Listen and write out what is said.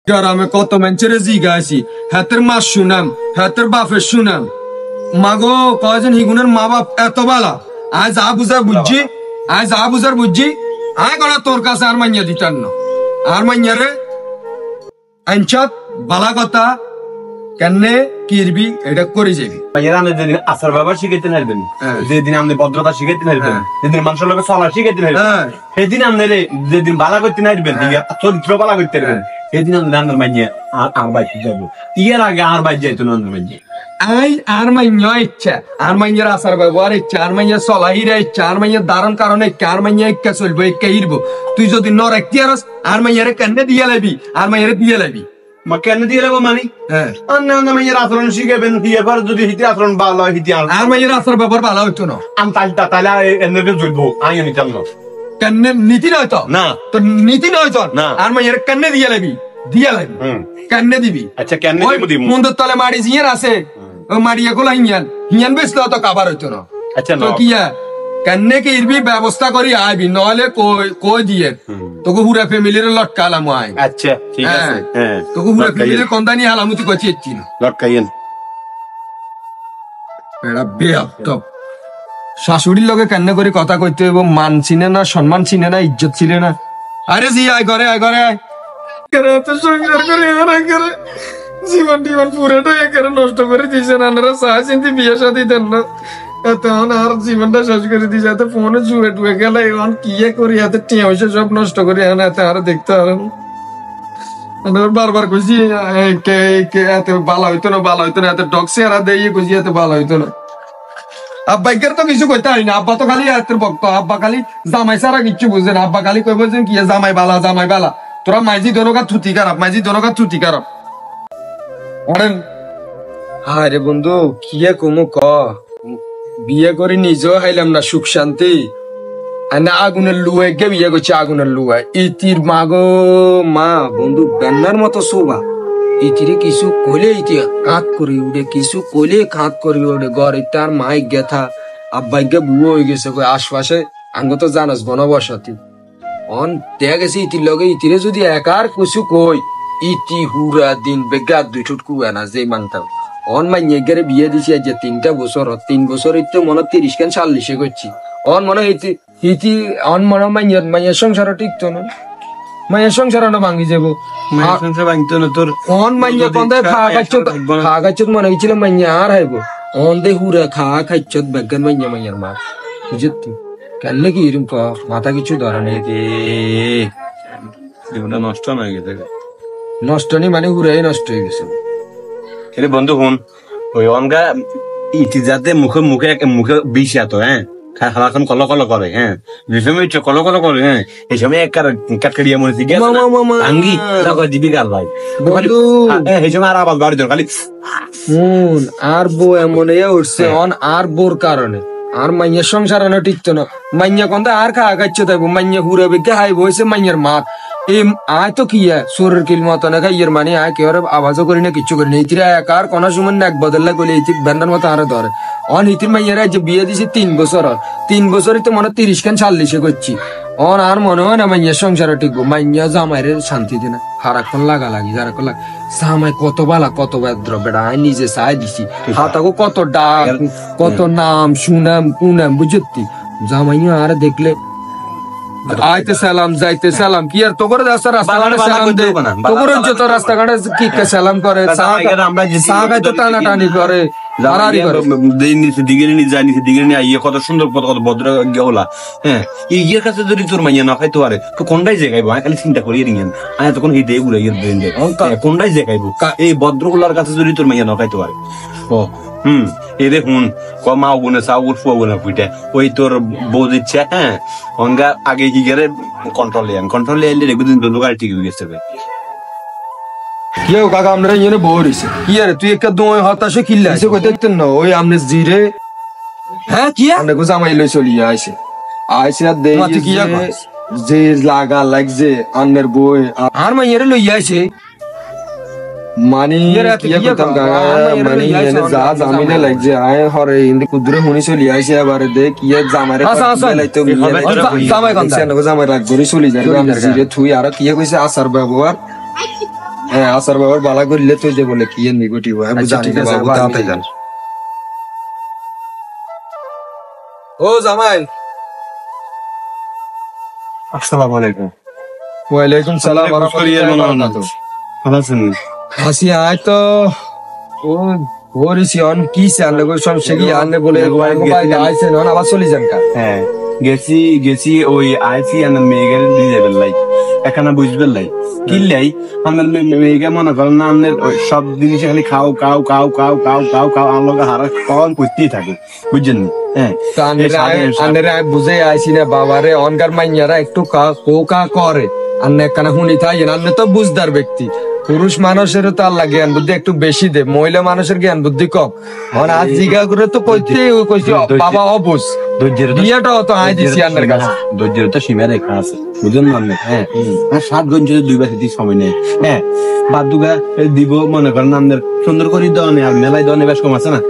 গ্রামে কত মানুষের জিগাইছি হাতের মা শুনাম হাতের বাপের শুনাম মাগো কয়জন হিগুনের মা বাপ এত বালা আজ যা বুঝার বুঝছি আয় করা তোর কাছে আর মাইয়া দিতাম না আর মাইয়ারে আনচাত বালা কথা কেনে কিরবি এটা করে যাবি যেদিন আচার ব্যবহার শিখাইতে নারবেন যেদিন আপনি ভদ্রতা শিখাইতে নারবেন যেদিন মানুষের লোকের চলা শিখাইতে নারবেন সেদিন আপনি যেদিন বালা করতে নারবেন চরিত্র বালা করতে নারবেন সেদিন আপনার মাইয়ে আর বাইক যাবো ইয়ার আগে আর বাইক যাইতো না মাইয়ে আই আর মাইয়া ইচ্ছা আর মাইয়ার আচার ব্যবহার ইচ্ছা আর মাইয়া চলাহিরা ইচ্ছা আর মাইয়ার দারণ কারণে আর মাইয়া একা চলবো একা হিরবো তুই যদি নর একটি আর মাইয়ারে কেনে দিয়ে লাবি আর মাইয়ারে দিয়ে লাবি কেন দিয়ে লাগবো মানি অন্য মাইয়ের আচরণ শিখাবেন এবার যদি হিতি আচরণ ভালো হয় হিতি আর মাইয়ের আচার ব্যবহার ভালো হইতো না আমি তাহলে এনে জ্বলবো আমি নিতাম না কেনে নীতি নয় তো না তোর নীতি নয় তো না আর মাইয়ারে কেনে দিয়ে লাবি কেনে দিবি আচ্ছা কেন মন্দির তলে মাড়ি জিয়ার আছে ও মাড়িয়া গুলা হিয়ান বেসলে তো কাবার হইতো না আচ্ছা তো কিয়া কেনে কি ইরবি ব্যবস্থা করি আইবি নলে কই দিয়ে তোকে পুরা ফ্যামিলির লটকালাম আই আচ্ছা ঠিক আছে তোকে পুরা ফ্যামিলির কন্দানি হালামতি করছি এচ্ছি না লটকাইয়েন এটা বেয়াদব শাশুড়ির লগে কেন করে কথা কইতে হইব মান চিনে না সম্মান চিনে না ইজ্জত ছিল না আরে জি আয় ঘরে সংসার করে জীবন পুরোটা একেবারে নষ্ট করে দিয়েছে নানারা সাহা চিন্তি বিয়ে সাথে দেন না তখন আর জীবনটা শেষ করে দিয়েছে এত ফোনে জুয়ে টুয়ে গেলে এখন কি করি এত টিয়া হয়েছে সব নষ্ট করে এখন এত আর দেখতে পারেন বারবার কইছি এত ভালো হইতো না এত ডক্সি আর দিয়ে কইছি এত ভালো হইতো না আব্বাইকার তো কিছু কইতে হয় না আব্বা তো খালি এত ভক্ত আব্বা খালি জামাই সারা কিচ্ছু বুঝে না আব্বা খালি কই বলছেন কি জামাই বালা তোরা মাইজি দোনোকা থুতি খারাপ আরে বন্ধু কি কমু ক বিয়ে করে নিজেও হাইলাম না সুখ শান্তি আগুনের লুয়ায় গে বিয়ে করছে আগুনের লুয়ায় ইতির মাগো মা বন্ধু বেন্নার মতো শোভা ইতিরে কিছু কইলে ইতি কাঁত করি উঠে কিছু কইলে কাঁত করি উঠে ঘরে তার মাইক গেথা আব্বাইকে বুয়ো হয়ে গেছে আশপাশে আঙ্গ তো জানাস বনবসতি অন দেখা গেছে ইতির লগে ইতিরে যদি একার কিছু কই ইতি হুরা দিন বেগা দুই ঠুট কুয়া না যে মানতাম অন মাইয়ে গেরে বিয়ে দিছি আজ 3টা বছর 3 বছর তো মনে 30-40 করছি অন মনে ইতি অন মনে মাইয়ের সংসার টিকতো না মাইয়ের সংসার ভাঙি যাবো মাইয়ের সংসার ভাঙতো না তোর অন মাইয়া কন্দে খাগাচ্ছত মনে হয়েছিল মাইয়া আর হাইব অন দে হুরা খাচ্ছত বেগান মাইয়ার মা বুঝতি কেন কি এরম ক মাথা কিছু ধরা নেই জীবনটা নষ্ট হয়ে গেছে নষ্ট নেই মানে হুরাই নষ্ট হয়ে গেছে এরে বন্ধু হুন ওই অনগা ইতি যাতে মুখে বিষ এত খালাখন কল করে কল করে এই সময় এক কাটকাড়িয়া মনে আঙ্গি দিবি গাল ভাই এই সময় আর আবার বাড়ি দর খালি আর বউ এমন উঠছে অন আর বোর কারণে আর মাইয়ের সংসার টিকতো না মাইয়া কন্দা আর খাচ্ছ তাইব মাইয়া হুরে বেগে হাইব হয়েছে মাইয়ের মা আয় তো কি সোরের কিল মতো না ইয়ের মানে আয় কেউ আওয়াজও করি না কিচ্ছু করি না ইতির একার কোন সময় এক বদললা করলে ইতি ব্যান্ডার মতো আরে ধরে অন ইতির মাইয়েরা যে বিয়ে দিছি 3 বছর 3 বছরই তো মনে 30-40 করছি অন আর মনে হয় না মাইয়ের সংসার টিকবো মাইয়া জামাইরে শান্তি দিনা হারাক্ষণ লাগি যারাক্ষণ জামাই কত বালা কত বেদ্র বেড়া আয় নিজে চাই দিছি হাতাকো কত ডাক কত নাম সুনাম কুনাম বুঝতি জামাইয়া আর দেখলে আইতে সালাম যাইতে সালাম কি আর তোর রাস্তাঘাটে সালাম দে তোর যত রাস্তাঘাটে কি সালাম করে তো টানাটানি করে কত সুন্দর কত ভদ্র হলা ইয়ের কাছে যদি তোর মাইয়া না খাইতে পারে তো কোনটাই জায়গাইবো খালি চিন্তা করি আয় তখন হিদে উড়ে কোনটাই জায়গাইবো এই ভদ্রগুলার কাছে যদি তোর মাইয়া না খাইতে পারে এদের হুন মা গুনে চাউর ফুয়া গুনে ফুটে ওই তোর বউ দিচ্ছে অঙ্গা আগে কি গেলে কন্ট্রোল এলে একদিন দোকান ঠিক হয়ে গেছে কেউ কাকা আমরা ইয়ে বউ রয়েছে কি আরে তুই একটা দোয় হতাশে খিল্লা আছে কই দেখতেন না ওই আমনে জিরে কি আমরা গো জামাই লই চলিয়া আইছে আর দেই যে লাগা লাগছে আন্নের বই আর মাইয়ের লইয়া আইছে মানে মানে যা জামিনে লাগছে আয় হরে ইন্দি কুদরে হুনি চলি আইছে আবার দে কি জামারে জামাই রাগ করে চলি যায় জিরে থুই আর কি কইছে আচার ব্যবহার হ্যাঁ আসার ব্যবহার বালা করলে তুই যে বলে কি নিগেটিভ হয় আচ্ছা, জানি ঠিক না আছে, বাবু আবার তাতে নিয়ে যান। ও জামাই আসসালামু আলাইকুম। ওয়ালাইকুম সালাম ওয়া বুঝকরিয়া রাহমাতুল্লাহি মনে ওয়া হয় না। বারাকাতুহু। ভালো আছেন? হাসি আয় তো ও ওরিসি অন কি চালে গো সমস্যা কি আনলে বলে মোবাইল আইছে না আবার চলে যান কা হ্যাঁ, গেছি ওই আইসি আনার মেয়েগের দিয়ে বেলাই এখানে বুঝবেন লাই কিনলাই আমার মেয়েকে মনে করেন না আপনার সব জিনিস খালি খাও খাও খাও খাও খাও খাও খাও আমার লোক হারা কন করতেই থাকে বুঝছেন নি? হ্যাঁ তো আন্ডারে বুঝে আইছি না বাবারে অনগার মাইয়ারা একটু কোকা করে আন্নে কানা হুনি থাই আন্নে তো বুঝদার ব্যক্তি পুরুষ মানুষের তো আল্লাহ জ্ঞান বুদ্ধি একটু বেশি দে মহিলা মানুষের জ্ঞান বুদ্ধি কম আর আজ জিগা করে তো কইতে কইছি বাবা অবুঝ বিয়েটাও তো আই দিছি আন্নের কাছে ধৈর্যের তো সীমা রেখা আছে বুঝলেন না আপনি? হ্যাঁ আর 7 ঘন্টা যদি 2 বার সময় নেই হ্যাঁ বাদ দুগা দিব মনে করেন আপনার সুন্দর করে দেওয়া নেই আর মেলায় দেওয়া নেই বেশ কম আছে না